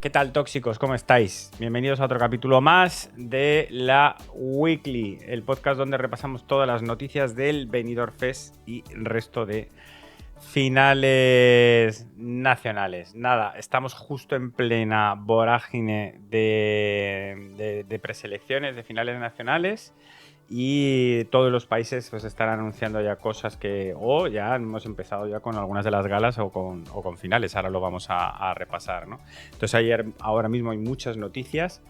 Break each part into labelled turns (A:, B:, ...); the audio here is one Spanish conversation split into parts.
A: ¿Qué tal, tóxicos? ¿Cómo estáis? Bienvenidos a otro capítulo más de la Weekly, el podcast donde repasamos todas las noticias del Benidorm Fest y el resto de finales nacionales. Nada, estamos justo en plena vorágine de preselecciones, de finales nacionales, y todos los países pues están anunciando ya cosas que ya hemos empezado ya con algunas de las galas o con finales. Ahora lo vamos a repasar, ¿no? Entonces ahora mismo hay muchas noticias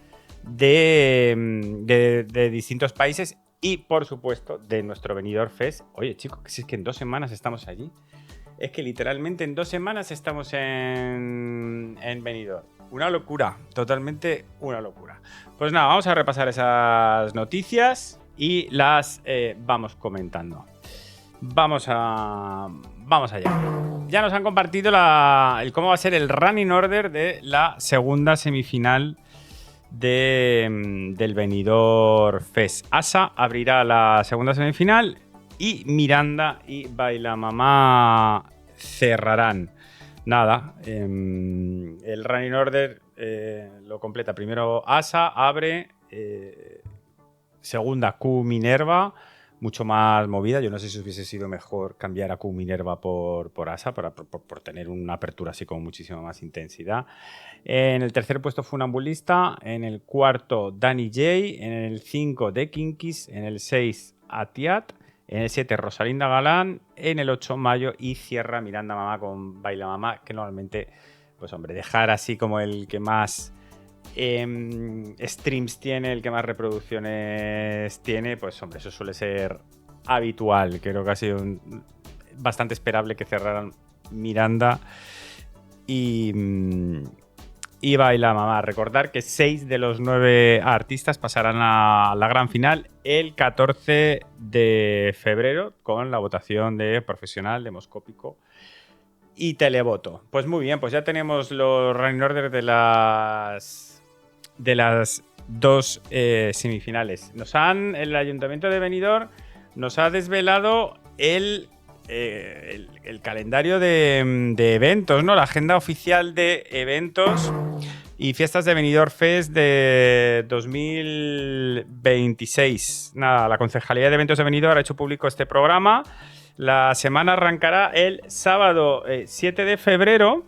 A: de distintos países y, por supuesto, de nuestro Benidorm Fest. Oye, chicos, que si es que en 2 semanas estamos allí. Es que literalmente en 2 semanas estamos en Benidorm. Una locura, totalmente una locura. Pues nada, vamos a repasar esas noticias y las vamos comentando. Vamos allá. Ya nos han compartido cómo va a ser el running order de la segunda semifinal del Benidorm Fest. Asa abrirá la segunda semifinal y Miranda y Bailamamá cerrarán. Nada, el running order lo completa primero Asa, abre, segunda Q Minerva, mucho más movida. Yo no sé si hubiese sido mejor cambiar a Q Minerva por Asa por tener una apertura así con muchísima más intensidad. En el tercer puesto Funambulista, en el cuarto Danny J, en el 5 The Kinkis, en el 6 Atiat, en el 7 Rosalinda Galán, en el 8 Mayo y cierra Miranda Mamá con Bailamamá, que normalmente, pues hombre, dejar así como el que más streams tiene, el que más reproducciones tiene, pues hombre, eso suele ser habitual. Creo que ha sido bastante esperable que cerraran Miranda y Bailamamá. Recordar que 6 de los 9 artistas pasarán a la gran final el 14 de febrero con la votación de profesional, demoscópico y televoto. Pues muy bien, pues ya tenemos los running order de las 2 semifinales. El Ayuntamiento de Benidorm nos ha desvelado el calendario de eventos, ¿no? La agenda oficial de eventos y fiestas de Benidorm Fest de 2026. Nada, la Concejalía de Eventos de Benidorm ha hecho público este programa. La semana arrancará el sábado 7 de febrero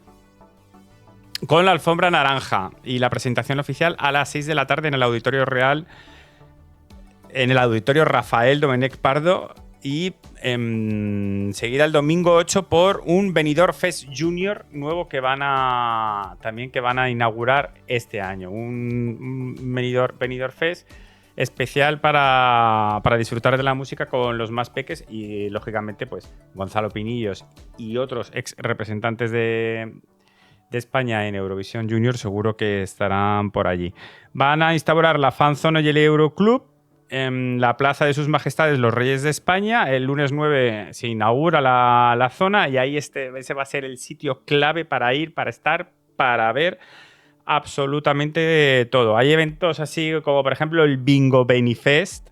A: con la alfombra naranja y la presentación oficial a las 6 de la tarde en el Auditorio Real, en el Auditorio Rafael Domenech Pardo, y seguida el domingo 8 por un Benidorm Fest Junior nuevo que van a inaugurar este año. Un Benidorm Fest especial para disfrutar de la música con los más peques y, lógicamente, pues Gonzalo Pinillos y otros ex representantes de España en Eurovisión Junior seguro que estarán por allí. Van a instaurar la Fanzone y el Euroclub en la Plaza de Sus Majestades los Reyes de España. El lunes 9 se inaugura la zona y ahí ese va a ser el sitio clave para ir, para estar, para ver absolutamente todo. Hay eventos así como, por ejemplo, el Bingo Benifest,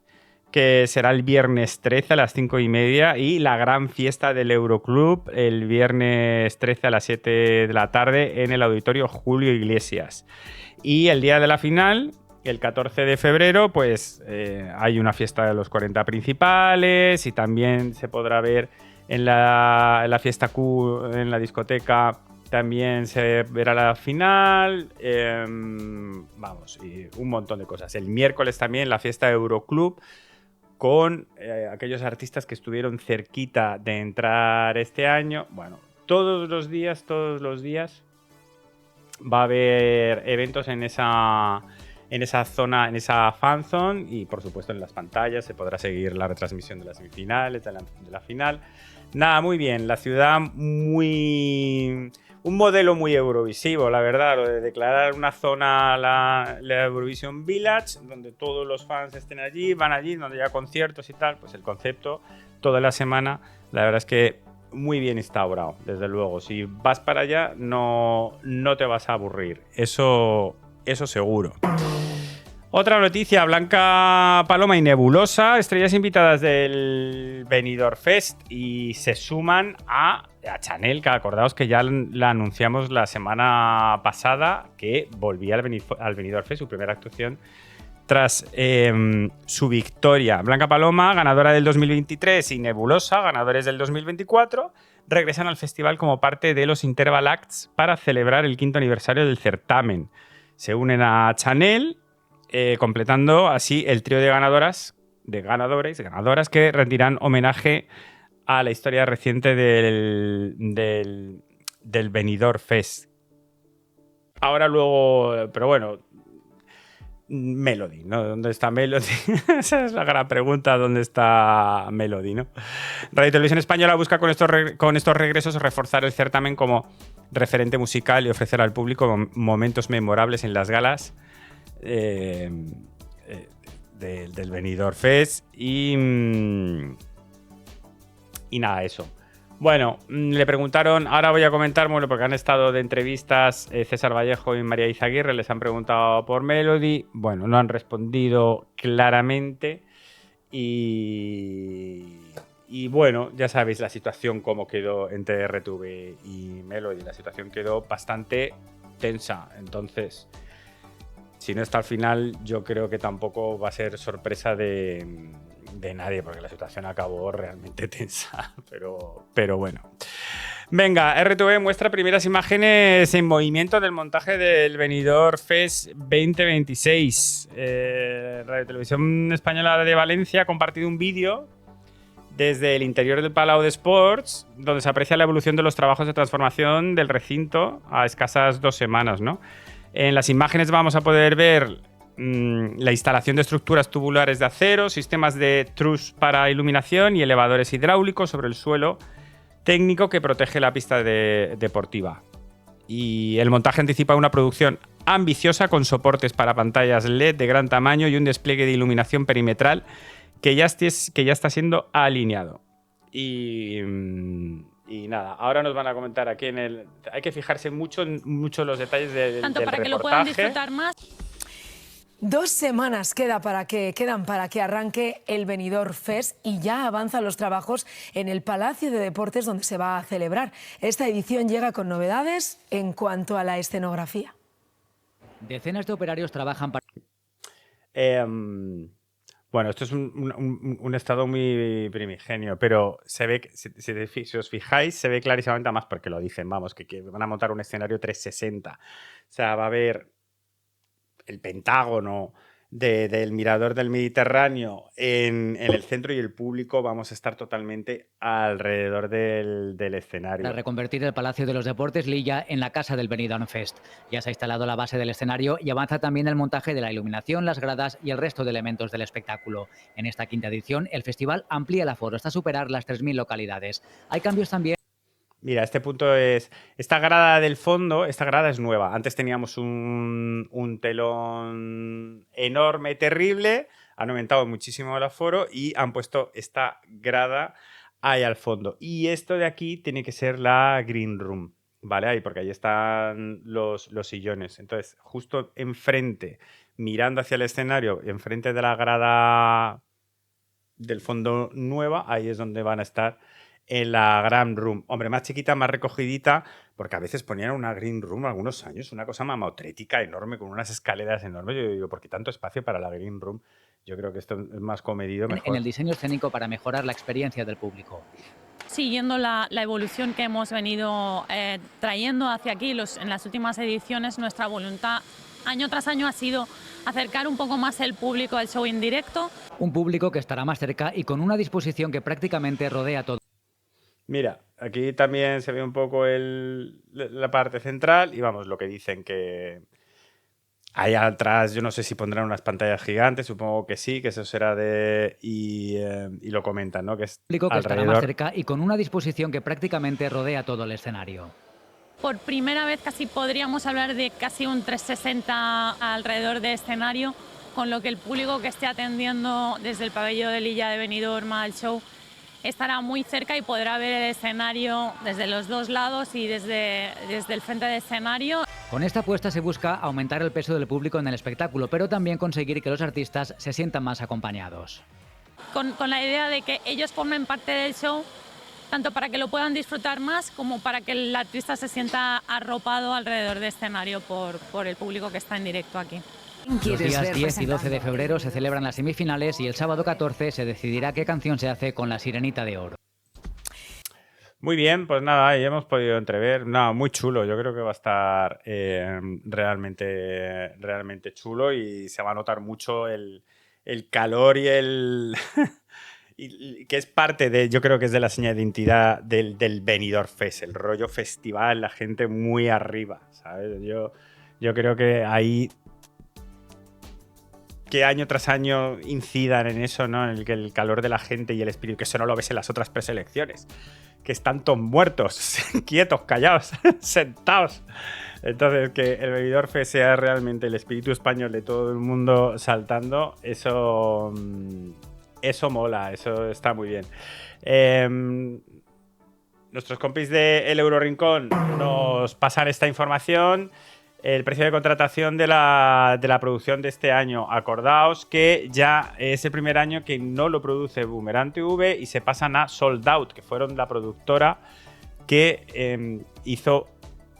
A: que será el viernes 13 a las 5:30, y la gran fiesta del Euroclub el viernes 13 a las 7 de la tarde en el Auditorio Julio Iglesias. Y el día de la final, el 14 de febrero, pues hay una fiesta de los 40 principales y también se podrá ver en la fiesta Q, en la discoteca, también se verá la final. Vamos, y un montón de cosas. El miércoles también la fiesta Euroclub con aquellos artistas que estuvieron cerquita de entrar este año. Bueno, todos los días va a haber eventos en esa zona, en esa fanzone, y por supuesto en las pantallas se podrá seguir la retransmisión de las semifinales, de la final. Nada, muy bien, la ciudad un modelo muy eurovisivo, la verdad, lo de declarar una zona la Eurovision Village, donde todos los fans estén allí, van allí, donde haya conciertos y tal. Pues el concepto toda la semana, la verdad es que muy bien instaurado, desde luego. Si vas para allá, no te vas a aburrir, eso seguro. Otra noticia, Blanca Paloma y Nebulosa, estrellas invitadas del Benidorm Fest, y se suman a Chanel, que acordaos que ya la anunciamos la semana pasada, que volvía al Benidorm Fest, su primera actuación tras su victoria. Blanca Paloma, ganadora del 2023, y Nebulosa, ganadores del 2024, regresan al festival como parte de los Interval Acts para celebrar el 5º aniversario del certamen. Se unen a Chanel, completando así el trío de ganadoras que rendirán homenaje a la historia reciente del Benidorm Fest. Ahora luego, pero bueno, Melody, ¿no? ¿Dónde está Melody? Esa es la gran pregunta, ¿dónde está Melody, no? Radio Televisión Española busca con estos regresos reforzar el certamen como referente musical y ofrecer al público momentos memorables en las galas del Benidorm Fest y nada, eso. Bueno, le preguntaron, ahora voy a comentar, bueno, porque han estado de entrevistas César Vallejo y María Izaguirre, les han preguntado por Melody, bueno, no han respondido claramente y bueno, ya sabéis la situación cómo quedó entre RTV y Melody, la situación quedó bastante tensa, entonces si no está al final, yo creo que tampoco va a ser sorpresa de nadie, porque la situación acabó realmente tensa. Pero bueno. Venga, RTV muestra primeras imágenes en movimiento del montaje del Benidorm Fest 2026. Radio Televisión Española de Valencia ha compartido un vídeo desde el interior del Palau de Sports, donde se aprecia la evolución de los trabajos de transformación del recinto a escasas 2 semanas, ¿no? En las imágenes vamos a poder ver la instalación de estructuras tubulares de acero, sistemas de truss para iluminación y elevadores hidráulicos sobre el suelo técnico que protege la pista deportiva. Y el montaje anticipa una producción ambiciosa con soportes para pantallas LED de gran tamaño y un despliegue de iluminación perimetral que ya está siendo alineado. Y nada, ahora nos van a comentar aquí hay que fijarse mucho en los detalles del
B: tanto
A: del
B: para
A: reportaje.
B: Que lo puedan disfrutar más.
C: 2 semanas quedan para que arranque el Benidorm Fest y ya avanzan los trabajos en el Palacio de Deportes donde se va a celebrar. Esta edición llega con novedades en cuanto a la escenografía.
D: Decenas de operarios trabajan para...
A: Bueno, esto es un estado muy primigenio, pero se ve, si os fijáis, se ve clarísimamente, más porque lo dicen, vamos, que van a montar un escenario 360. O sea, va a haber el Pentágono del Mirador del Mediterráneo en el centro y el público vamos a estar totalmente alrededor del escenario.
D: Para reconvertir el Palacio de los Deportes Lilla en la casa del Benidorm Fest. Ya se ha instalado la base del escenario y avanza también el montaje de la iluminación, las gradas y el resto de elementos del espectáculo. En esta 5ª edición, el festival amplía el aforo hasta superar las 3.000 localidades. Hay cambios también.
A: Mira, este punto es... Esta grada del fondo, esta grada es nueva. Antes teníamos un telón enorme, terrible. Han aumentado muchísimo el aforo y han puesto esta grada ahí al fondo. Y esto de aquí tiene que ser la Green Room, ¿vale? Ahí, porque ahí están los sillones. Entonces, justo enfrente, mirando hacia el escenario, enfrente de la grada del fondo nueva, ahí es donde van a estar en la Green Room. Hombre, más chiquita, más recogidita, porque a veces ponían una Green Room algunos años, una cosa mamotrética enorme, con unas escaleras enormes. Yo digo, ¿por qué tanto espacio para la Green Room? Yo creo que esto es más comedido, mejor.
D: En el diseño escénico para mejorar la experiencia del público.
B: Siguiendo la evolución que hemos venido trayendo hacia aquí en las últimas ediciones, nuestra voluntad año tras año ha sido acercar un poco más el público al show en directo.
D: Un público que estará más cerca y con una disposición que prácticamente rodea todo.
A: Mira, aquí también se ve un poco la parte central y vamos, lo que dicen que ahí atrás, yo no sé si pondrán unas pantallas gigantes, supongo que sí, que eso será y lo comentan, ¿no? Que es
D: público que
A: alrededor...
D: estará más cerca y con una disposición que prácticamente rodea todo el escenario.
B: Por primera vez casi podríamos hablar de casi un 360 alrededor del escenario, con lo que el público que esté atendiendo desde el pabellón de Lilla de Benidorm al show estará muy cerca y podrá ver el escenario desde los 2 lados y desde el frente del escenario.
D: Con esta apuesta se busca aumentar el peso del público en el espectáculo, pero también conseguir que los artistas se sientan más acompañados.
B: Con la idea de que ellos formen parte del show, tanto para que lo puedan disfrutar más como para que el artista se sienta arropado alrededor del escenario por el público que está en directo aquí.
D: Los días 10 y 12 de febrero se celebran las semifinales y el sábado 14 se decidirá qué canción se hace con la Sirenita de Oro.
A: Muy bien, pues nada, ahí hemos podido entrever. Nada, muy chulo. Yo creo que va a estar realmente chulo y se va a notar mucho el calor y el... y que es parte de, yo creo que es de la señal de identidad del Benidorm Fest, el rollo festival, la gente muy arriba, ¿sabes? Yo creo que ahí... que año tras año incidan en eso, ¿no? En el calor de la gente y el espíritu, que eso no lo ves en las otras preselecciones, que están todos muertos, quietos, callados, sentados. Entonces, que el Benidorm Fest sea realmente el espíritu español de todo el mundo saltando, eso mola, eso está muy bien. Nuestros compis de El Eurorincón nos pasan esta información. El precio de contratación de la producción de este año. Acordaos que ya es el primer año que no lo produce Boomerang TV y se pasan a Sold Out, que fueron la productora que hizo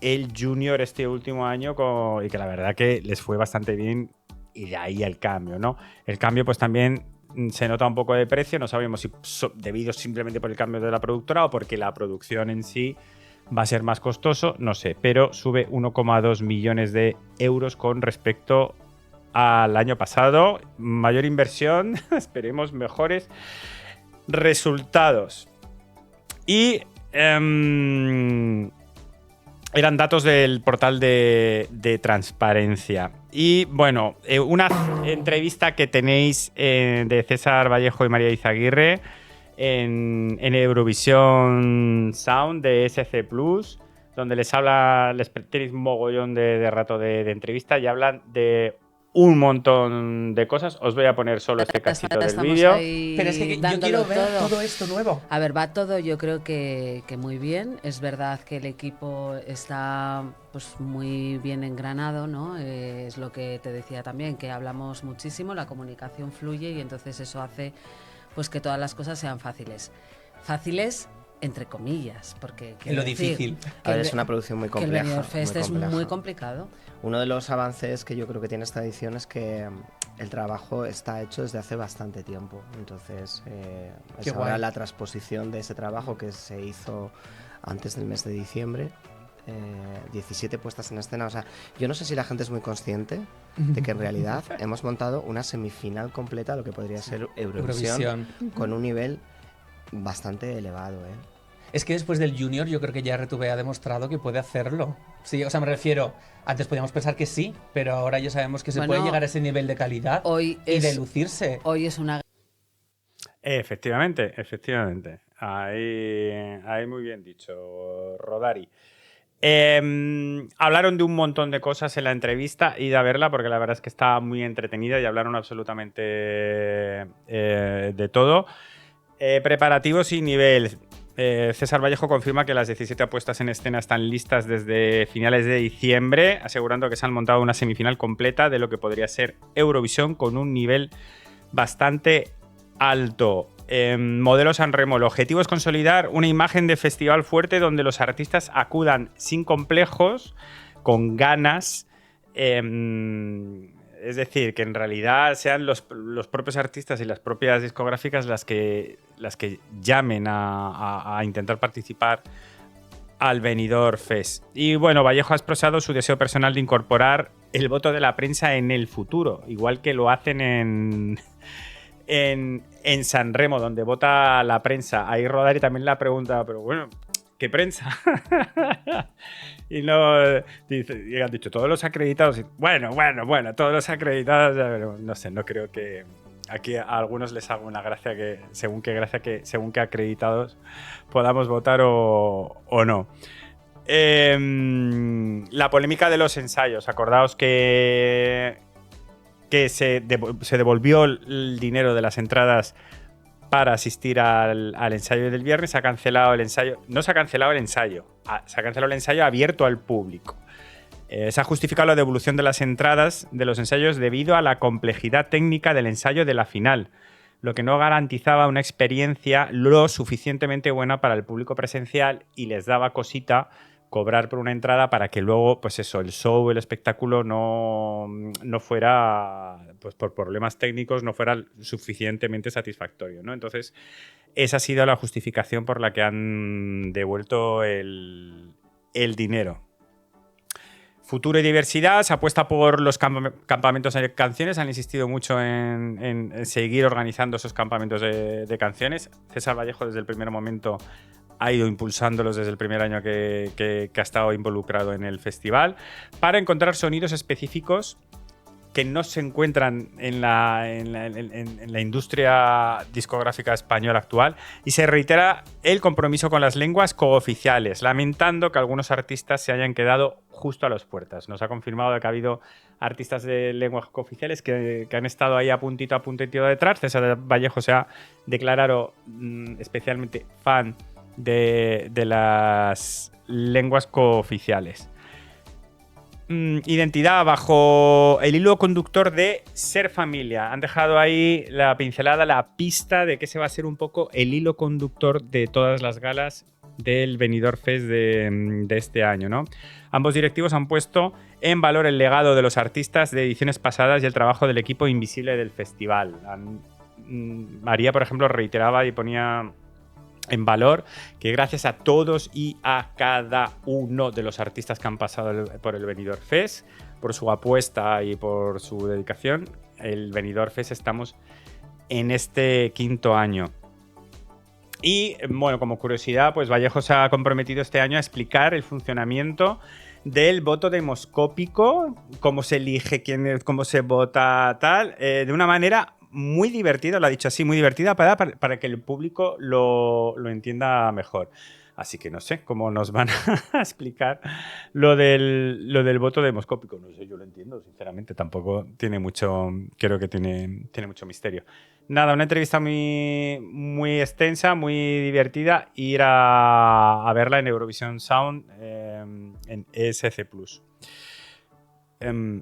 A: el Junior este último año y que la verdad que les fue bastante bien, y de ahí el cambio, ¿no? El cambio pues también se nota un poco de precio, no sabemos si debido simplemente por el cambio de la productora o porque la producción en sí va a ser más costoso, no sé, pero sube 1,2 millones de euros con respecto al año pasado. Mayor inversión, esperemos mejores resultados. Y eran datos del portal de transparencia. Y bueno, una entrevista que tenéis de César Vallejo y María Izaguirre en Eurovisión Sound de SC Plus, donde les tenéis un mogollón de rato de entrevista y hablan de un montón de cosas. Os voy a poner solo este cachito del vídeo.
E: Pero es que yo quiero ver todo esto nuevo.
F: A ver, va todo, yo creo que muy bien. Es verdad que el equipo está pues muy bien engranado, ¿no? Es lo que te decía también, que hablamos muchísimo, la comunicación fluye y entonces eso hace pues que todas las cosas sean fáciles. Fáciles entre comillas, porque
E: lo difícil.
G: A ver, es una producción muy compleja.
F: Que el Benidorm Fest es muy complicado.
G: Uno de los avances que yo creo que tiene esta edición es que el trabajo está hecho desde hace bastante tiempo. Entonces, es ahora la transposición de ese trabajo que se hizo antes del mes de diciembre. 17 puestas en escena. O sea, yo no sé si la gente es muy consciente de que en realidad hemos montado una semifinal completa, lo que podría ser Eurovisión. Con un nivel bastante elevado,
E: Es que después del Junior yo creo que ya RTV ha demostrado que puede hacerlo. Sí, o sea, me refiero, antes podíamos pensar que sí, pero ahora ya sabemos que se puede llegar a ese nivel de calidad de lucirse.
F: Hoy es una...
A: Efectivamente. Ahí muy bien dicho, Rodari. Hablaron de un montón de cosas en la entrevista, id a verla porque la verdad es que está muy entretenida y hablaron absolutamente de todo. Preparativos y nivel. César Vallejo confirma que las 17 apuestas en escena están listas desde finales de diciembre, asegurando que se han montado una semifinal completa de lo que podría ser Eurovisión con un nivel bastante alto. Modelo Sanremo. El objetivo es consolidar una imagen de festival fuerte donde los artistas acudan sin complejos, con ganas. Es decir, que en realidad sean los propios artistas y las propias discográficas las que llamen a intentar participar al Benidorm Fest. Y bueno, Vallejo ha expresado su deseo personal de incorporar el voto de la prensa en el futuro, igual que lo hacen en Sanremo, donde vota la prensa. Ahí Rodari también la pregunta, pero bueno, ¿qué prensa? Y no dice, y han dicho todos los acreditados. Bueno, todos los acreditados, pero no sé, no creo que aquí a algunos les haga una gracia que según qué acreditados podamos votar o no. La polémica de los ensayos. Acordaos que se devolvió el dinero de las entradas para asistir al ensayo del viernes. Se ha cancelado el ensayo. No se ha cancelado el ensayo. Se ha cancelado el ensayo abierto al público. Se ha justificado la devolución de las entradas de los ensayos debido a la complejidad técnica del ensayo de la final, lo que no garantizaba una experiencia lo suficientemente buena para el público presencial y les daba cosita cobrar por una entrada para que luego, pues eso, el show, el espectáculo no fuera, pues por problemas técnicos, no fuera suficientemente satisfactorio, ¿no? Entonces, esa ha sido la justificación por la que han devuelto el dinero. Futuro y diversidad, se apuesta por los campamentos de canciones, han insistido mucho en seguir organizando esos campamentos de canciones. César Vallejo desde el primer momento ha ido impulsándolos desde el primer año que ha estado involucrado en el festival, para encontrar sonidos específicos que no se encuentran en la industria discográfica española actual, y se reitera el compromiso con las lenguas cooficiales, lamentando que algunos artistas se hayan quedado justo a las puertas. Nos ha confirmado que ha habido artistas de lenguas cooficiales que han estado ahí a puntito detrás. César Vallejo se ha declarado especialmente fan de las lenguas cooficiales. Identidad bajo el hilo conductor de Ser Familia. Han dejado ahí la pincelada, la pista de que ese va a ser un poco el hilo conductor de todas las galas del Benidorm Fest de este año, ¿no? Ambos directivos han puesto en valor el legado de los artistas de ediciones pasadas y el trabajo del equipo invisible del festival. María, por ejemplo, reiteraba y ponía en valor que gracias a todos y a cada uno de los artistas que han pasado por el Benidorm Fest, por su apuesta y por su dedicación, el Benidorm Fest estamos en este 5º año. Y bueno, como curiosidad, pues Vallejo se ha comprometido este año a explicar el funcionamiento del voto demoscópico, cómo se elige, cómo se vota, tal, de una manera muy divertida, lo ha dicho así, muy divertida para que el público lo entienda mejor. Así que no sé cómo nos van a explicar lo del voto demoscópico. No sé, yo lo entiendo, sinceramente. Tampoco tiene mucho, creo que tiene mucho misterio. Nada, una entrevista muy extensa, muy divertida. Ir a verla en Eurovision Sound en ESC+.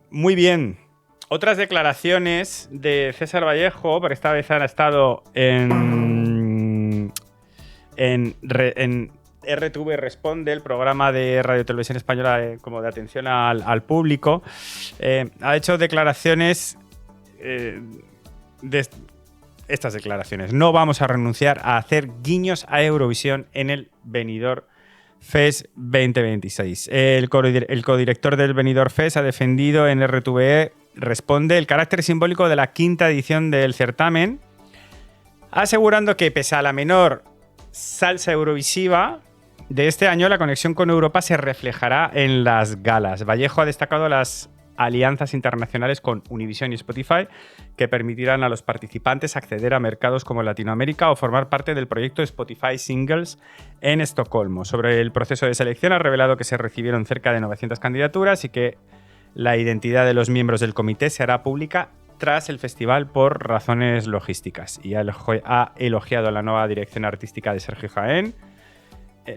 A: Muy bien. Otras declaraciones de César Vallejo, porque esta vez han estado en RTV Responde, el programa de Radio Televisión Española como de atención al público. Ha hecho declaraciones de estas declaraciones. No vamos a renunciar a hacer guiños a Eurovisión en el Benidorm Fest 2026. El codirector del Benidorm Fest ha defendido en RTV Responde el carácter simbólico de la 5ª edición del certamen, asegurando que pese a la menor salsa eurovisiva de este año, la conexión con Europa se reflejará en las galas. Vallejo ha destacado las alianzas internacionales con Univision y Spotify que permitirán a los participantes acceder a mercados como Latinoamérica o formar parte del proyecto Spotify Singles en Estocolmo. Sobre el proceso de selección ha revelado que se recibieron cerca de 900 candidaturas y que la identidad de los miembros del comité se hará pública tras el festival por razones logísticas. Y ha elogiado la nueva dirección artística de Sergio Jaén,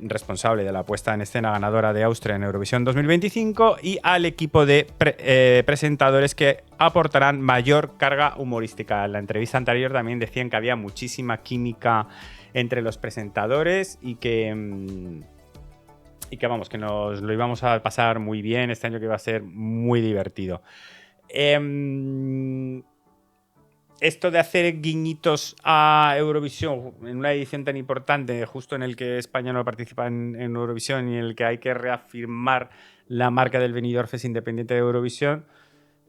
A: responsable de la puesta en escena ganadora de Austria en Eurovisión 2025, y al equipo de presentadores que aportarán mayor carga humorística. En la entrevista anterior también decían que había muchísima química entre los presentadores y que vamos, que nos lo íbamos a pasar muy bien este año, que iba a ser muy divertido. Esto de hacer guiñitos a Eurovisión en una edición tan importante, justo en el que España no participa en Eurovisión y en el que hay que reafirmar la marca del Benidorm Fest independiente de Eurovisión,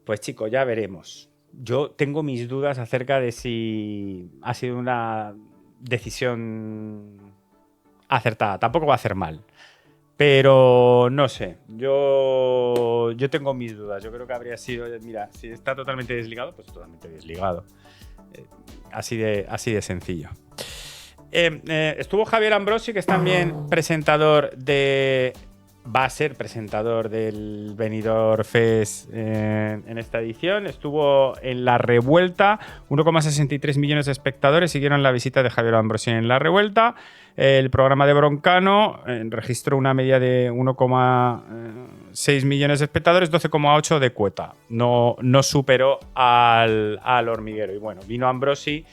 A: pues chicos, ya veremos. Yo tengo mis dudas acerca de si ha sido una decisión acertada. Tampoco va a hacer mal. Pero no sé, yo tengo mis dudas. Yo creo que habría sido, mira, si está totalmente desligado, pues totalmente desligado. Así de sencillo. Estuvo Javier Ambrosi, que es también presentador de va a ser presentador del Benidorm Fest en esta edición. Estuvo en La Revuelta, 1,63 millones de espectadores siguieron la visita de Javier Ambrosi en La Revuelta. El programa de Broncano registró una media de 1,6 millones de espectadores, 12,8 de cuota. No superó al Hormiguero. Y bueno, vino Ambrosi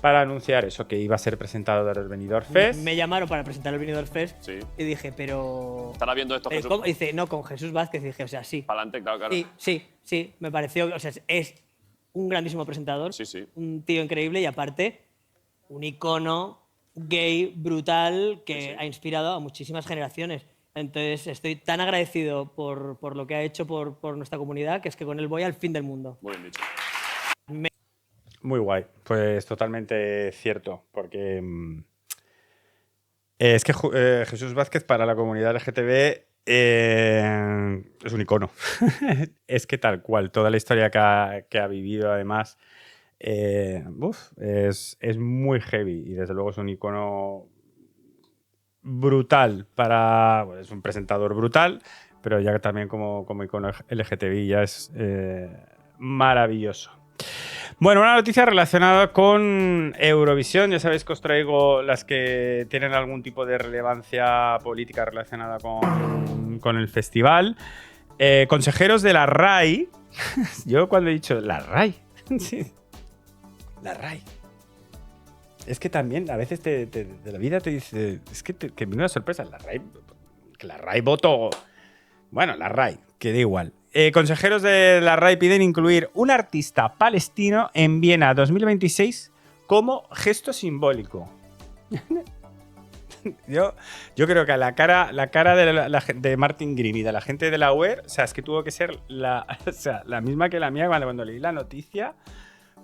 A: para anunciar eso, que iba a ser presentador del Benidorm Fest.
H: Me llamaron para presentar el Benidorm Fest
I: sí.
H: Y dije, pero...
I: ¿Estará viendo esto Jesús?
H: Dice, no, con Jesús Vázquez. Dije, o sea, sí.
I: Para adelante, claro.
H: Sí, me pareció... O sea, es un grandísimo presentador,
I: sí.
H: Un tío increíble y aparte un icono gay brutal que ha inspirado a muchísimas generaciones. Entonces estoy tan agradecido por lo que ha hecho por nuestra comunidad que es que con él voy al fin del mundo.
I: Muy bien dicho.
A: Muy guay, pues totalmente cierto, porque es que Jesús Vázquez para la comunidad LGTB es un icono. Es que tal cual, toda la historia que ha vivido además es muy heavy y desde luego es un icono brutal bueno, es un presentador brutal, pero ya también como icono LGTBI ya es maravilloso. Bueno, una noticia relacionada con Eurovisión. Ya sabéis que os traigo las que tienen algún tipo de relevancia política relacionada con el festival. Consejeros de la RAI. Yo cuando he dicho la RAI. Sí. La RAI. Es que también a veces de la vida te dice... Es que me una sorpresa. La RAI... Que la RAI votó... Bueno, la RAI, que da igual. Consejeros de la RAI piden incluir un artista palestino en Viena 2026 como gesto simbólico. Yo creo que a la cara de Martin Green y de la gente de la UER, o sea, es que tuvo que ser la misma que la mía cuando leí la noticia,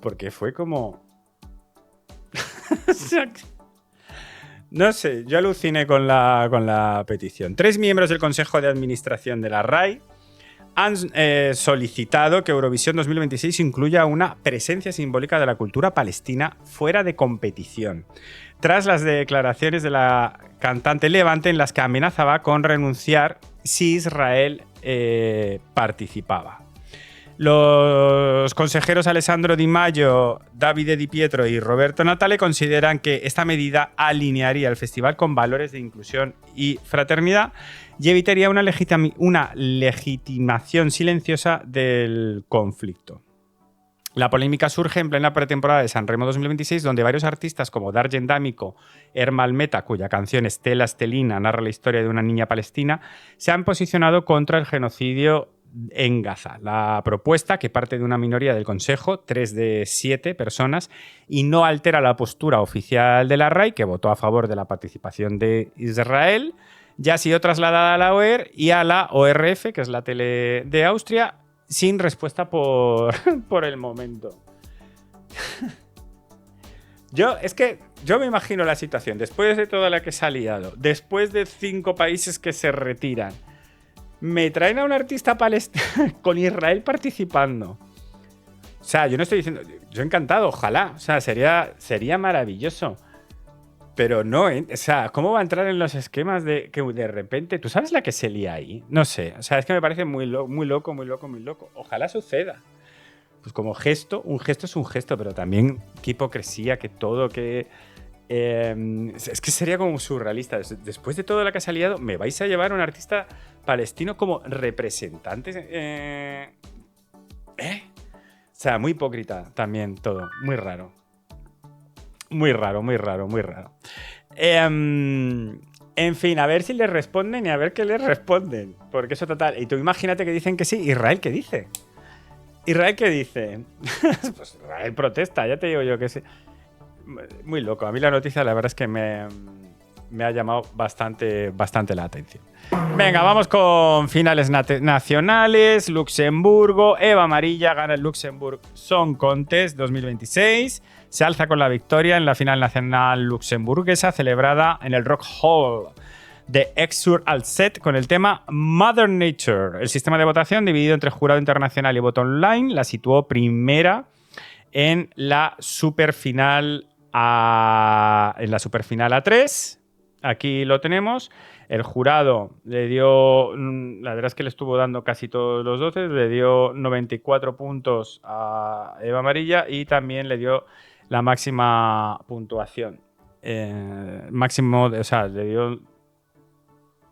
A: porque fue como... No sé, yo aluciné con la petición. 3 miembros del Consejo de Administración de la RAI han solicitado que Eurovisión 2026 incluya una presencia simbólica de la cultura palestina fuera de competición, tras las declaraciones de la cantante Levante en las que amenazaba con renunciar si Israel participaba. Los consejeros Alessandro Di Maio, Davide Di Pietro y Roberto Natale consideran que esta medida alinearía el festival con valores de inclusión y fraternidad y evitaría una legitimación silenciosa del conflicto. La polémica surge en plena pretemporada de Sanremo 2026, donde varios artistas como Dargen D'Amico, Ermal Meta, cuya canción Stella Stellina narra la historia de una niña palestina, se han posicionado contra el genocidio en Gaza. La propuesta, que parte de una minoría del Consejo, 3 de 7 personas, y no altera la postura oficial de la RAI, que votó a favor de la participación de Israel, ya ha sido trasladada a la OER y a la ORF, que es la tele de Austria, sin respuesta por el momento. Yo me imagino la situación, después de toda la que se ha liado, después de 5 países que se retiran, me traen a un artista palestino con Israel participando. O sea, yo no estoy diciendo... Yo encantado, ojalá. O sea, sería maravilloso. Pero no, o sea, ¿cómo va a entrar en los esquemas de que de repente... ¿Tú sabes la que se lía ahí? No sé. O sea, es que me parece muy loco. Ojalá suceda. Pues como gesto, un gesto es un gesto, pero también qué hipocresía, que todo, que... es que sería como surrealista. Después de todo lo que ha salido, ¿me vais a llevar a un artista palestino como representante? O sea, muy hipócrita también todo. Muy raro. Muy raro. En fin, a ver si les responden y a ver qué les responden. Porque eso total... Y tú imagínate que dicen que sí. ¿Israel qué dice? Pues Israel protesta, ya te digo yo que sí. Muy loco. A mí la noticia la verdad es que me ha llamado bastante la atención. Venga, vamos con finales nacionales. Luxemburgo. Eva Amarilla gana el Luxembourg Song Contest 2026. Se alza con la victoria en la final nacional luxemburguesa celebrada en el Rock Hall de Aix-sur-Alzette con el tema Mother Nature. El sistema de votación, dividido entre jurado internacional y voto online, la situó primera en la superfinal A3. Aquí lo tenemos. El jurado le dio, la verdad es que le estuvo dando casi todos los 12, le dio 94 puntos a Eva Amarilla y también le dio la máxima puntuación. Le dio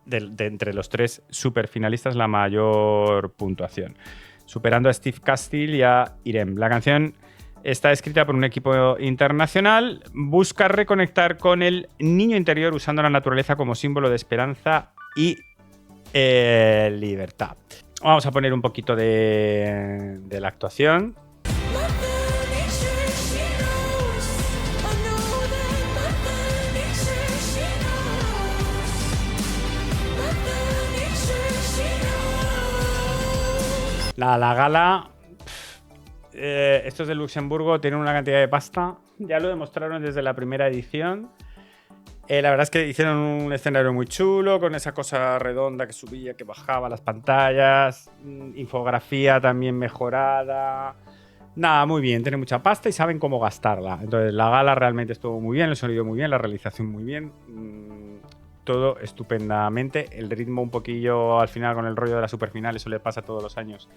A: de entre los 3 superfinalistas la mayor puntuación, superando a Steve Castile y a Irem. La canción está escrita por un equipo internacional, busca reconectar con el niño interior usando la naturaleza como símbolo de esperanza y libertad. Vamos a poner un poquito de la actuación. La gala, estos de Luxemburgo tienen una cantidad de pasta, ya lo demostraron desde la primera edición. La verdad es que hicieron un escenario muy chulo, con esa cosa redonda que subía, que bajaba las pantallas, infografía también mejorada. Nada, muy bien, tienen mucha pasta y saben cómo gastarla. Entonces la gala realmente estuvo muy bien, el sonido muy bien, la realización muy bien. Todo estupendamente, el ritmo un poquillo al final con el rollo de la superfinal, eso le pasa todos los años.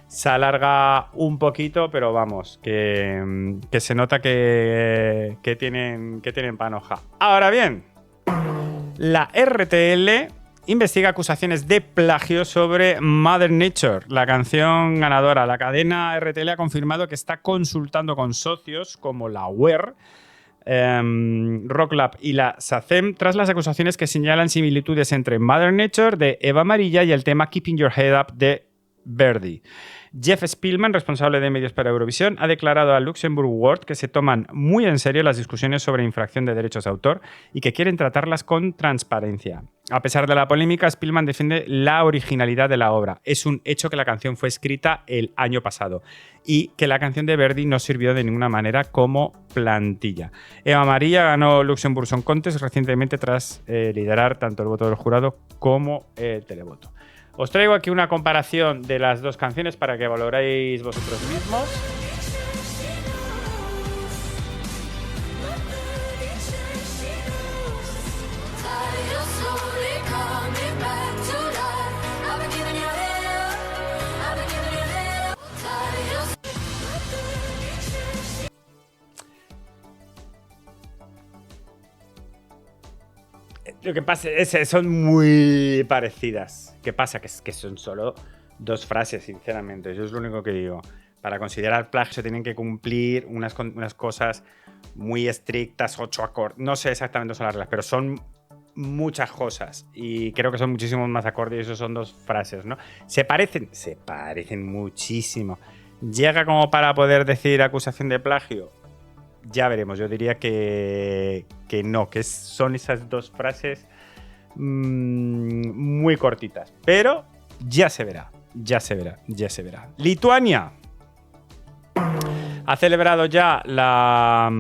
A: Se alarga un poquito, pero vamos, que se nota que tienen panoja. Ahora bien, la RTL investiga acusaciones de plagio sobre Mother Nature, la canción ganadora. La cadena RTL ha confirmado que está consultando con socios como la WER, Rock Lab y la SACEM tras las acusaciones que señalan similitudes entre Mother Nature de Eva Amarilla y el tema Keeping Your Head Up de Verdi. Jeff Spielman, responsable de medios para Eurovisión, ha declarado a Luxembourg World que se toman muy en serio las discusiones sobre infracción de derechos de autor y que quieren tratarlas con transparencia. A pesar de la polémica, Spielman defiende la originalidad de la obra. Es un hecho que la canción fue escrita el año pasado y que la canción de Verdi no sirvió de ninguna manera como plantilla. Eva Amarilla ganó Luxembourg Song Contest recientemente tras liderar tanto el voto del jurado como el televoto. Os traigo aquí una comparación de las dos canciones para que valoréis vosotros mismos. Lo que pasa es que son muy parecidas. ¿Qué pasa? Que son solo 2 frases, sinceramente. Eso es lo único que digo. Para considerar plagio se tienen que cumplir unas cosas muy estrictas, 8 acordes. No sé exactamente son las reglas, pero son muchas cosas. Y creo que son muchísimos más acordes y eso son 2 frases, ¿no? Se parecen muchísimo. ¿Llega como para poder decir acusación de plagio? Ya veremos, yo diría que no, que son esas 2 frases muy cortitas, pero ya se verá. Lituania ha celebrado ya la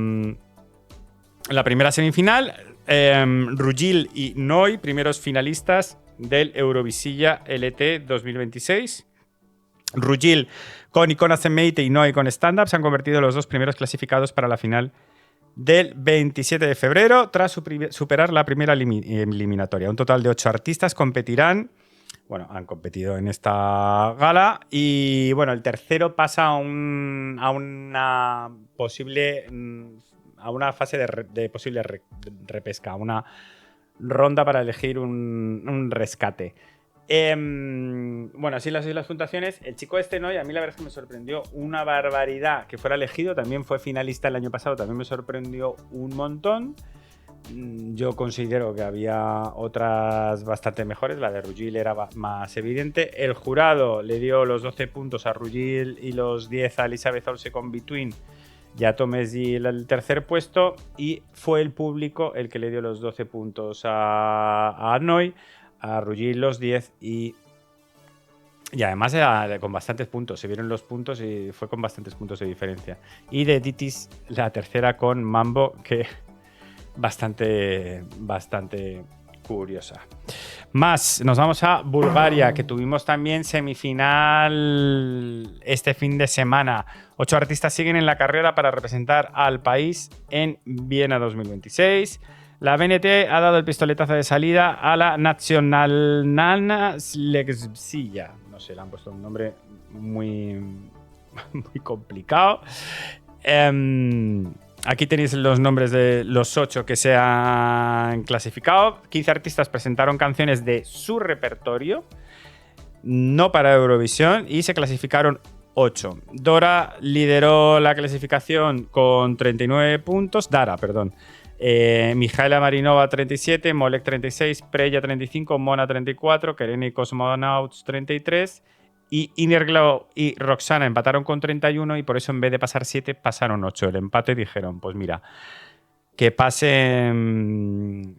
A: primera semifinal. Rugil y Noi, primeros finalistas del Eurovisiilla LT 2026. Rugil con Icona Semeite y Noi con Stand Up se han convertido en los 2 primeros clasificados para la final del 27 de febrero tras superar la primera eliminatoria. Un total de 8 artistas competirán. Bueno, han competido en esta gala y bueno, el tercero pasa a una fase de posible repesca, a una ronda para elegir un rescate. Bueno, así las puntuaciones. El chico Noi, a mí la verdad es que me sorprendió una barbaridad que fuera elegido. También fue finalista el año pasado, también me sorprendió un montón. Yo considero que había otras bastante mejores. La de Rugil era más evidente. El jurado le dio los 12 puntos a Rugil y los 10 a Elizabeth Olsen con Between y a Tomesi el tercer puesto. Y fue el público el que le dio los 12 puntos a Noi, a Rugil los 10 y además era con bastantes puntos. Se vieron los puntos y fue con bastantes puntos de diferencia. Y de Titis la tercera con Mambo, que bastante curiosa. Más, nos vamos a Bulgaria, que tuvimos también semifinal este fin de semana. 8 artistas siguen en la carrera para representar al país en Viena 2026. La BNT ha dado el pistoletazo de salida a la Nacionalna Slezia. No sé, le han puesto un nombre muy complicado. Aquí tenéis los nombres de los 8 que se han clasificado. 15 artistas presentaron canciones de su repertorio, no para Eurovisión, y se clasificaron 8. Dora lideró la clasificación con 39 puntos. Dara, perdón. Mijaela Marinova 37, Molek 36, Preya 35, Mona 34, Kereni Cosmonauts 33 y Innerglow y Roxana empataron con 31 y por eso en vez de pasar 7 pasaron 8. El empate dijeron, pues mira, que pasen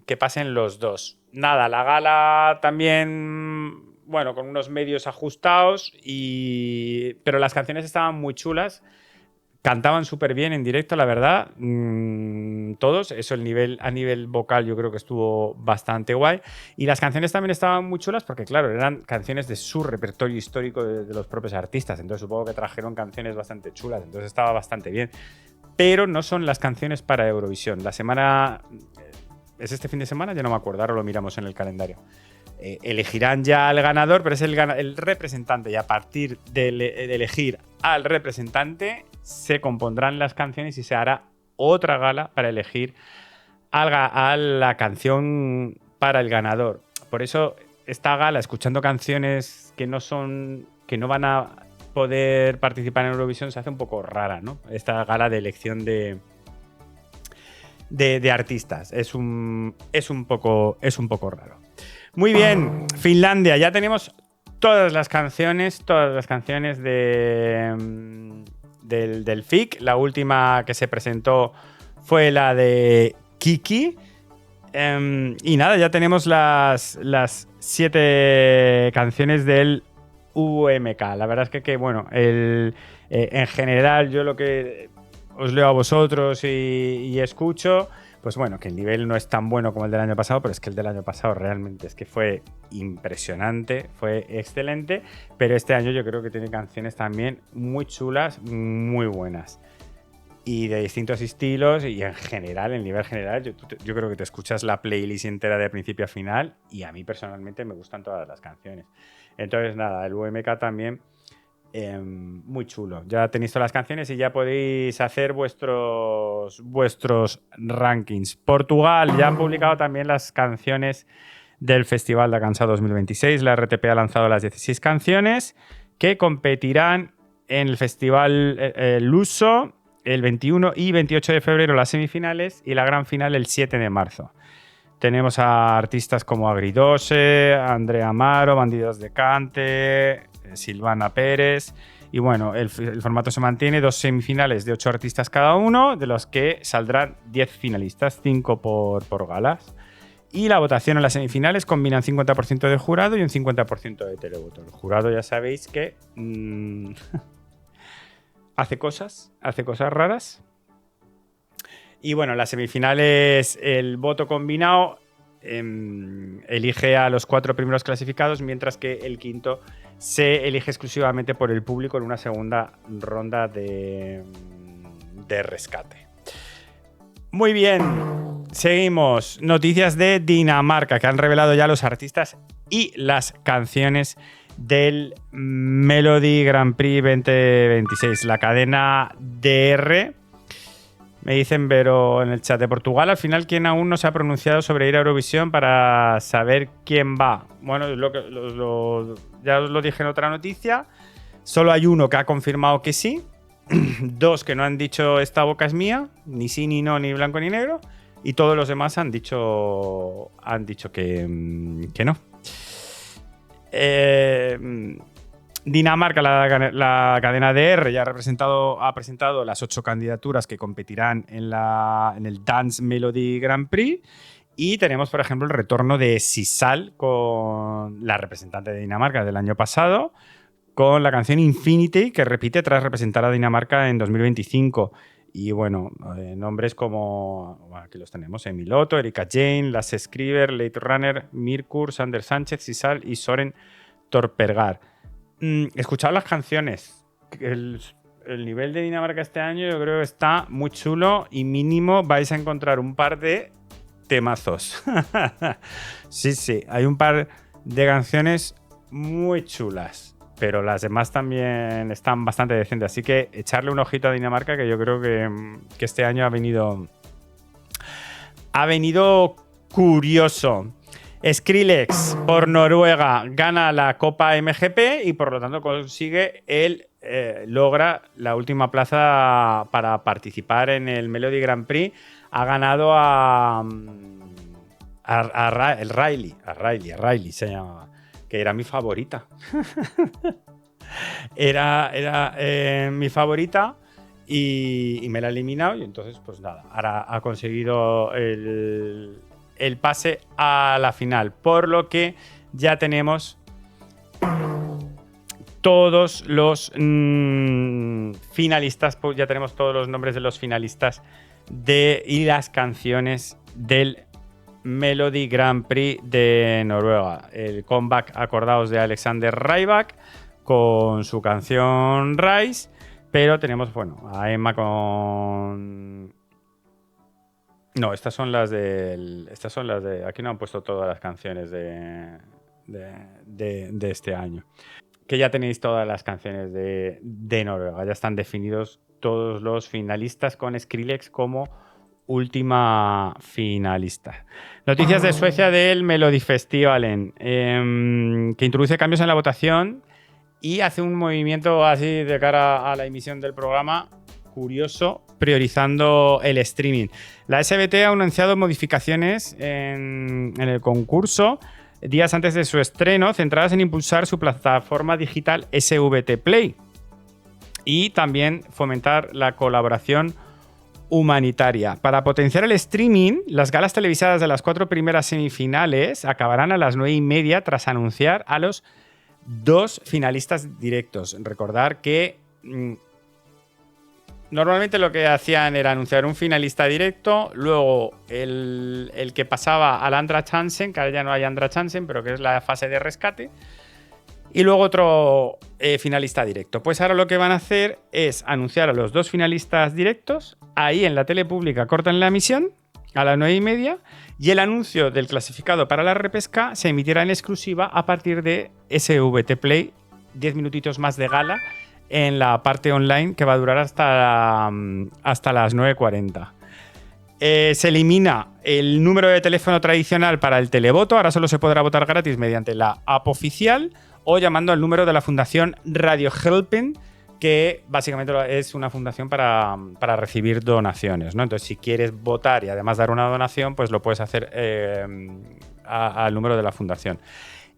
A: los dos. Nada, la gala también, bueno, con unos medios ajustados, pero las canciones estaban muy chulas. Cantaban súper bien en directo, la verdad, todos. Eso, a nivel vocal yo creo que estuvo bastante guay. Y las canciones también estaban muy chulas porque, claro, eran canciones de su repertorio histórico de los propios artistas. Entonces supongo que trajeron canciones bastante chulas. Entonces estaba bastante bien. Pero no son las canciones para Eurovisión. La semana... ¿Es este fin de semana? Ya no me acuerdo, ahora lo miramos en el calendario. Elegirán ya al ganador, pero es el representante. Y a partir de elegir al representante se compondrán las canciones y se hará otra gala para elegir a la canción para el ganador. Por eso esta gala, escuchando canciones que no van a poder participar en Eurovisión, se hace un poco rara, ¿no? Esta gala de elección de artistas es un poco raro. Muy bien, Finlandia, ya tenemos todas las canciones del FIC. La última que se presentó fue la de Kiki. Y nada, ya tenemos las 7 canciones del UMK. La verdad es que bueno, en general yo lo que os leo a vosotros y escucho, pues bueno, que el nivel no es tan bueno como el del año pasado, pero es que el del año pasado realmente es que fue impresionante, fue excelente, pero este año yo creo que tiene canciones también muy chulas, muy buenas. Y de distintos estilos y en general, en nivel general, yo creo que te escuchas la playlist entera de principio a final y a mí personalmente me gustan todas las canciones. Entonces nada, el UMK también muy chulo. Ya tenéis todas las canciones y ya podéis hacer vuestros rankings. Portugal ya han publicado también las canciones del Festival da Canção 2026. La RTP ha lanzado las 16 canciones que competirán en el Festival Luso el 21 y 28 de febrero las semifinales y la gran final el 7 de marzo. Tenemos a artistas como Agridose, Andrea Amaro, Bandidos de Cante, Silvana Pérez. Y bueno, el formato se mantiene, 2 semifinales de 8 artistas cada uno, de los que saldrán 10 finalistas, 5 por galas. Y la votación en las semifinales combina un 50% de jurado y un 50% de televoto. El jurado ya sabéis que hace cosas raras. Y bueno, en las semifinales el voto combinado elige a los 4 primeros clasificados, mientras que el quinto se elige exclusivamente por el público en una segunda ronda de rescate. Muy bien, seguimos. Noticias de Dinamarca, que han revelado ya los artistas y las canciones del Melody Grand Prix 2026. La cadena DR. Me dicen, pero en el chat de Portugal, al final, ¿quién aún no se ha pronunciado sobre ir a Eurovisión para saber quién va? Bueno, ya os lo dije en otra noticia. Solo hay uno que ha confirmado que sí. 2 que no han dicho esta boca es mía, ni sí, ni no, ni blanco, ni negro. Y todos los demás han dicho que no. Dinamarca, la cadena DR, ya ha presentado las 8 candidaturas que competirán en el Dance Melody Grand Prix. Y tenemos, por ejemplo, el retorno de Sisal, con la representante de Dinamarca del año pasado, con la canción Infinity, que repite tras representar a Dinamarca en 2025. Y bueno, nombres como, bueno, aquí los tenemos, Emiloto, Erika Jane, Lasse Skriver, Late Runner, Mirkur, Sander Sánchez, Sisal y Soren Torpergar. Escuchad las canciones. El nivel de Dinamarca este año yo creo que está muy chulo y mínimo vais a encontrar un par de temazos. Sí, hay un par de canciones muy chulas, pero las demás también están bastante decentes. Así que echarle un ojito a Dinamarca, que yo creo que este año ha venido curioso. Skrillex por Noruega gana la Copa MGP y por lo tanto consigue logra la última plaza para participar en el Melody Grand Prix. Ha ganado a Riley se llamaba, que era mi favorita. era mi favorita y me la ha eliminado y entonces pues nada, ahora ha conseguido el pase a la final, por lo que ya tenemos todos los finalistas, pues ya tenemos todos los nombres de los finalistas y las canciones del Melody Grand Prix de Noruega. El comeback, acordaos, de Alexander Rybak con su canción Rise, pero tenemos, a Emma con... No, estas son las de... Aquí no han puesto todas las canciones de este año. Que ya tenéis todas las canciones de Noruega. Ya están definidos todos los finalistas con Skrillex como última finalista. Noticias de Suecia del Melodifestivalen, que introduce cambios en la votación y hace un movimiento así de cara a la emisión del programa curioso, priorizando el streaming. La SBT ha anunciado modificaciones en el concurso días antes de su estreno, centradas en impulsar su plataforma digital SVT Play y también fomentar la colaboración humanitaria. Para potenciar el streaming, las galas televisadas de las 4 primeras semifinales acabarán a las 9:30 tras anunciar a los 2 finalistas directos. Recordar que normalmente lo que hacían era anunciar un finalista directo, luego el que pasaba al Andra Chansen, que ahora ya no hay Andra Chansen, pero que es la fase de rescate, y luego otro finalista directo. Pues ahora lo que van a hacer es anunciar a los 2 finalistas directos, ahí en la tele pública cortan la emisión a las 9:30 y el anuncio del clasificado para la repesca se emitirá en exclusiva a partir de SVT Play, 10 minutitos más de gala en la parte online, que va a durar hasta las 9:40. Se elimina el número de teléfono tradicional para el televoto, ahora solo se podrá votar gratis mediante la app oficial o llamando al número de la Fundación Radio Helpen, que básicamente es una fundación para recibir donaciones, ¿no? Entonces, si quieres votar y además dar una donación, pues lo puedes hacer al número de la fundación.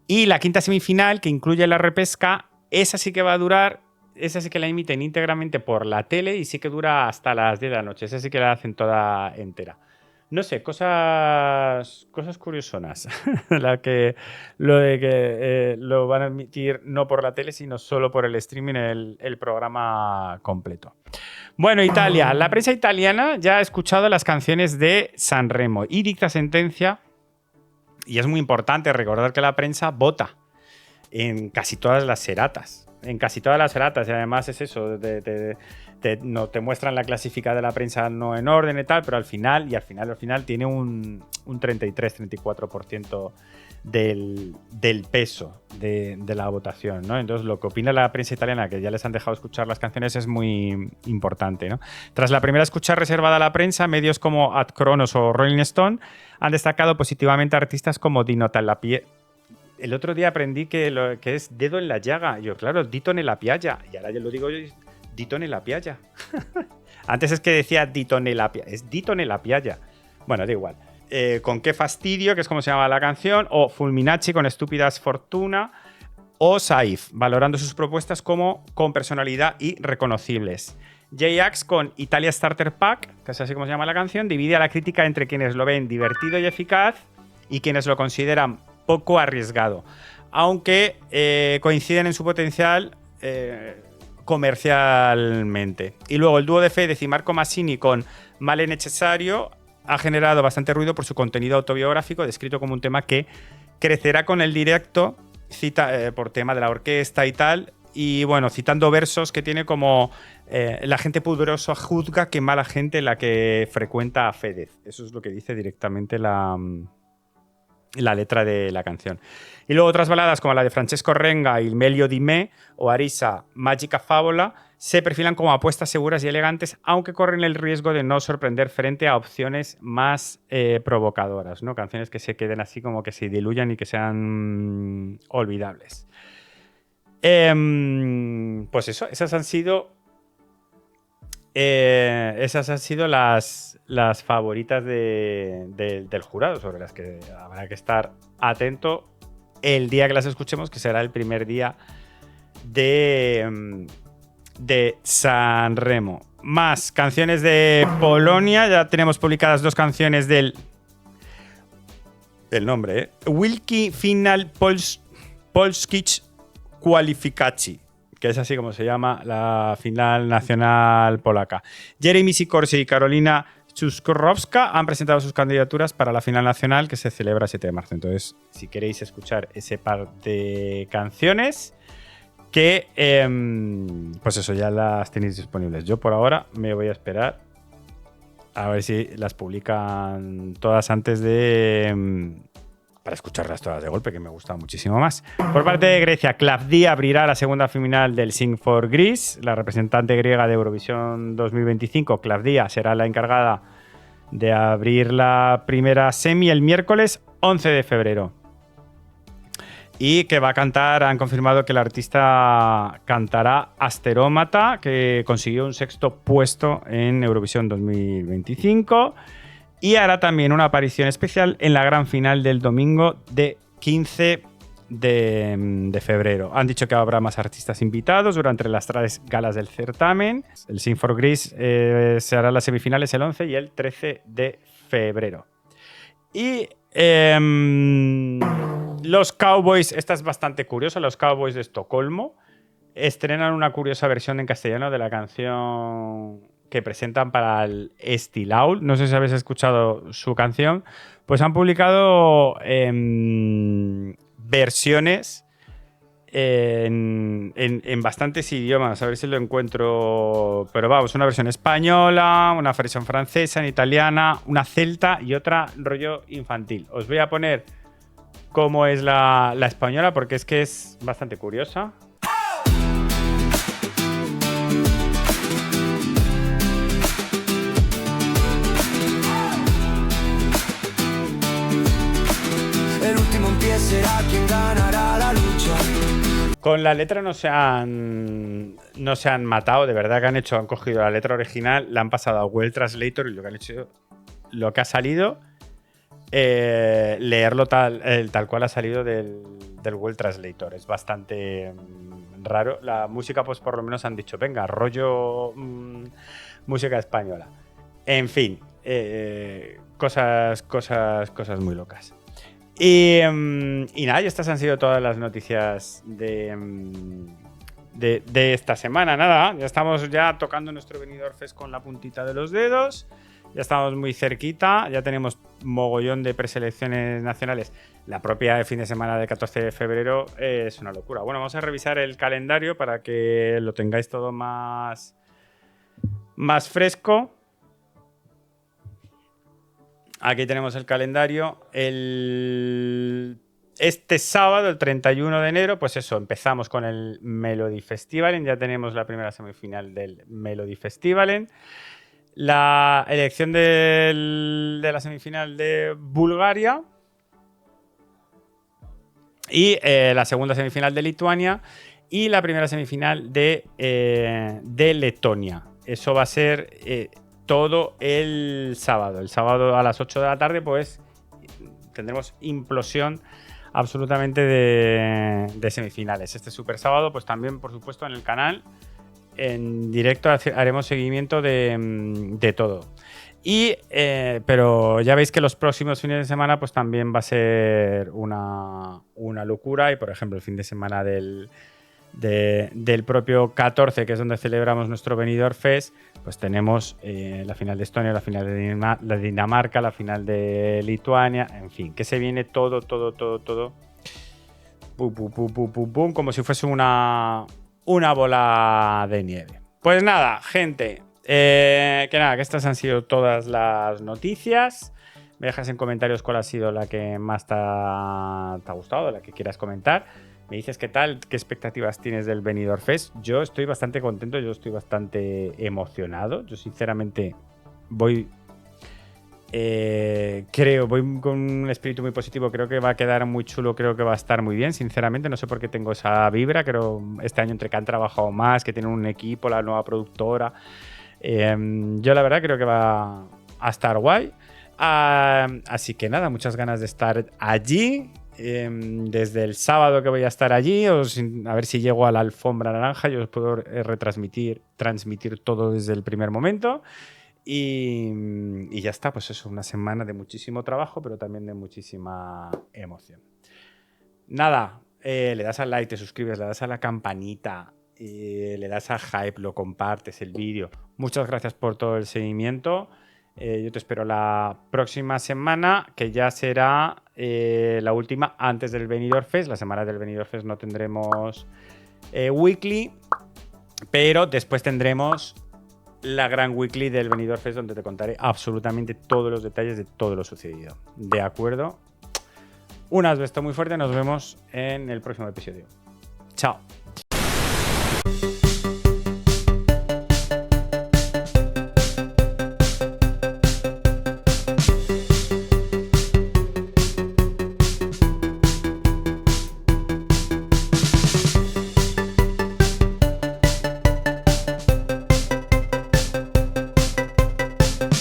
A: Y la quinta semifinal, que incluye la repesca, esa sí que va a durar. Esa sí que la emiten íntegramente por la tele y sí que dura hasta las 10 de la noche. Esa sí que la hacen toda entera. No sé, cosas curiosonas. Lo de que lo van a emitir no por la tele, sino solo por el streaming, el programa completo. Bueno, Italia. La prensa italiana ya ha escuchado las canciones de Sanremo y dicta sentencia. Y es muy importante recordar que la prensa vota en casi todas las seratas. Y además es eso, no te muestran la clasificada de la prensa no en orden y tal, pero al final tiene un 33-34% del peso de la votación, ¿no? Entonces, lo que opina la prensa italiana, que ya les han dejado escuchar las canciones, es muy importante, ¿no? Tras la primera escucha reservada a la prensa, medios como Ad Kronos o Rolling Stone han destacado positivamente a artistas como Dino Tallapier. El otro día aprendí que es dedo en la llaga. Yo, claro, dito nella piaggia. Y ahora yo lo digo yo, dito nella piaggia. Antes es que decía dito nella piaggia. Es dito nella piaggia. Bueno, da igual. Con qué fastidio, que es como se llama la canción. O Fulminacci con Estúpida Sfortuna. O Saif, valorando sus propuestas como con personalidad y reconocibles. J-Ax con Italia Starter Pack, que es así como se llama la canción, divide a la crítica entre quienes lo ven divertido y eficaz y quienes lo consideran poco arriesgado, aunque coinciden en su potencial comercialmente. Y luego el dúo de Fedez y Marco Massini con Male Necessario ha generado bastante ruido por su contenido autobiográfico, descrito como un tema que crecerá con el directo, cita por tema de la orquesta y tal, y bueno, citando versos que tiene como la gente poderosa juzga que mala gente la que frecuenta a Fedez. Eso es lo que dice directamente la letra de la canción. Y luego otras baladas como la de Francesco Renga y Melio di Me o Arisa Magica Favola se perfilan como apuestas seguras y elegantes, aunque corren el riesgo de no sorprender frente a opciones más provocadoras, ¿no? Canciones que se queden así como que se diluyan y que sean olvidables. Pues eso, esas han sido las favoritas del jurado, sobre las que habrá que estar atento el día que las escuchemos, que será el primer día de Sanremo. Más canciones de Polonia. Ya tenemos publicadas 2 canciones del nombre, Wielki Final Polskich Kwalifikacji, que es así como se llama la final nacional polaca. Jeremy Sikorski y Karolina Czuskorowska han presentado sus candidaturas para la final nacional, que se celebra el 7 de marzo. Entonces, si queréis escuchar ese par de canciones, que pues eso, ya las tenéis disponibles. Yo por ahora me voy a esperar a ver si las publican todas antes de... para escucharlas todas de golpe, que me gusta muchísimo más. Por parte de Grecia, Klavdia abrirá la segunda final del Sing for Greece. La representante griega de Eurovisión 2025, Klavdia, será la encargada de abrir la primera semi el miércoles 11 de febrero. Y que va a cantar, han confirmado que el artista cantará Asterómata, que consiguió un 6º puesto en Eurovisión 2025. Y hará también una aparición especial en la gran final del domingo de 15 de febrero. Han dicho que habrá más artistas invitados durante las 3 galas del certamen. El Sing for Greece se hará las semifinales el 11 y el 13 de febrero. Y los Cowboys, esta es bastante curiosa, los Cowboys de Estocolmo estrenan una curiosa versión en castellano de la canción que presentan para el Estilaul. No sé si habéis escuchado su canción. Pues han publicado versiones en bastantes idiomas. A ver si lo encuentro. Pero vamos, una versión española, una versión francesa, en italiana, una celta y otra rollo infantil. Os voy a poner cómo es la española, porque es que es bastante curiosa.
I: El último en pie será quien ganará la lucha.
A: Con la letra no se han matado, de verdad que han cogido la letra original, la han pasado a Google Translator y lo que han hecho, lo que ha salido, leerlo tal cual ha salido del Google Translator. Es bastante raro. La música, pues por lo menos han dicho, venga, rollo música española. En fin, cosas muy locas. Y nada, y estas han sido todas las noticias de esta semana. Nada, ya estamos tocando nuestro Benidorm Fest con la puntita de los dedos. Ya estamos muy cerquita, ya tenemos mogollón de preselecciones nacionales. La propia de fin de semana del 14 de febrero es una locura. Bueno, vamos a revisar el calendario para que lo tengáis todo más fresco. Aquí tenemos el calendario. Este sábado, el 31 de enero, pues eso, empezamos con el Melody Festivalen. Ya tenemos la primera semifinal del Melody Festivalen. La elección de la semifinal de Bulgaria. Y la segunda semifinal de Lituania. Y la primera semifinal de Letonia. Eso va a ser... todo el sábado. El sábado a las 8 de la tarde, pues tendremos implosión absolutamente de semifinales. Este super sábado, pues también, por supuesto, en el canal, en directo haremos seguimiento de todo. Pero ya veis que los próximos fines de semana, pues también va a ser una locura. Y, por ejemplo, el fin de semana del propio 14, que es donde celebramos nuestro Benidorm Fest, pues tenemos la final de Estonia, la final de Dinamarca, la final de Lituania, en fin, que se viene todo, como si fuese una una bola de nieve. Pues nada, gente, que estas han sido todas las noticias. Me dejas en comentarios cuál ha sido la que más te ha gustado, la que quieras comentar. Me dices qué tal, qué expectativas tienes del Benidorm Fest. Yo estoy bastante contento, yo estoy bastante emocionado. Yo sinceramente voy con un espíritu muy positivo. Creo que va a quedar muy chulo, creo que va a estar muy bien. Sinceramente, no sé por qué tengo esa vibra. Creo este año entre que han trabajado más, que tienen un equipo, la nueva productora. Yo la verdad creo que va a estar guay. Así que nada, muchas ganas de estar allí. Desde el sábado que voy a estar allí, a ver si llego a la alfombra naranja, yo os puedo transmitir todo desde el primer momento. Y ya está, pues eso, una semana de muchísimo trabajo, pero también de muchísima emoción. Nada, le das al like, te suscribes, le das a la campanita, le das a hype, lo compartes el vídeo. Muchas gracias por todo el seguimiento. Yo te espero la próxima semana, que ya será la última antes del Benidorm Fest. La semana del Benidorm Fest no tendremos weekly, pero después tendremos la gran weekly del Benidorm Fest, donde te contaré absolutamente todos los detalles de todo lo sucedido. ¿De acuerdo? Un beso muy fuerte, nos vemos en el próximo episodio. Chao.